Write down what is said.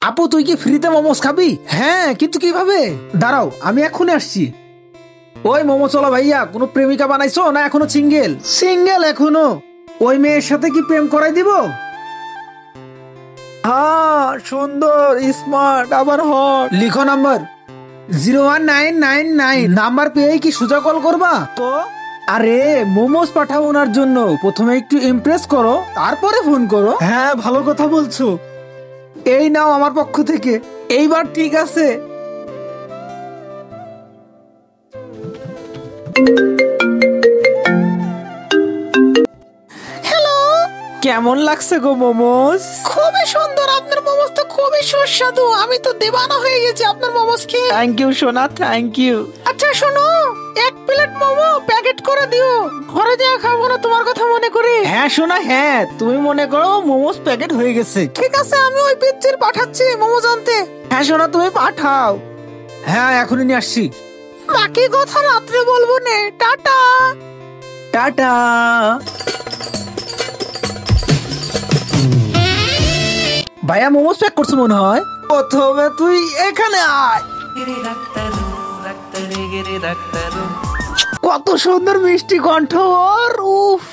আপু তুই কি ফ্রিতে মোমোস খাবি? হ্যাঁ, কিন্তু কিভাবে? দাঁড়াও, আমি এখনই আসছি। ওই মোমো চলো ভাইয়া, কোনো প্রেমিকা বানাইছো না এখনো সিঙ্গেল? সিঙ্গেল এখনো। ওই মেয়ের সাথে কি প্রেম করাই দিব? হ্যাঁ, সুন্দর, স্মার্ট, আবার হট। লিখো নাম্বার 01999। নাম্বার পেয়ে কি সোজা কল করবা? তো আরে মোমোস পাঠাও ওনার জন্য, প্রথমে একটু ইমপ্রেস করো, তারপরে ফোন করো। হ্যাঁ, ভালো কথা বলছো। এই নাও আমার পক্ষ থেকে। এইবার ঠিক আছে। হ্যালো, কেমন লাগছে গো মোমোস? খুবই সুন্দর, আপনার মোমোস তো খুবই সুস্বাদু। আমি তো দেবানা হয়ে গেছি আপনার মোমোস খেয়ে। থ্যাংক ইউ সোনা, থ্যাংক ইউ। আচ্ছা শোনো, এক প্লেট মোমো প্যাকেট করে দিও, ঘরে যা খাবো না তোমার কথা মনে করে। হ্যাঁ সোনা, হ্যাঁ তুমি মনে করো মোমোস প্যাকেট হয়ে গেছে। ঠিক আছে, আমি ওই পিচ্চির পাঠাচ্ছি মোমোস আনতে। হ্যাঁ সোনা, তুমি পাঠাও। হ্যাঁ, এখনই নিয়ে আসছি। বাকি কথা রাত্রে বলবো নে। Tata tata. ভাইয়া মোমোস প্যাক করছো মনে হয়। প্রথমে তুই এখানে আয়। কত সুন্দর মিষ্টি কণ্ঠ ওর, উফ।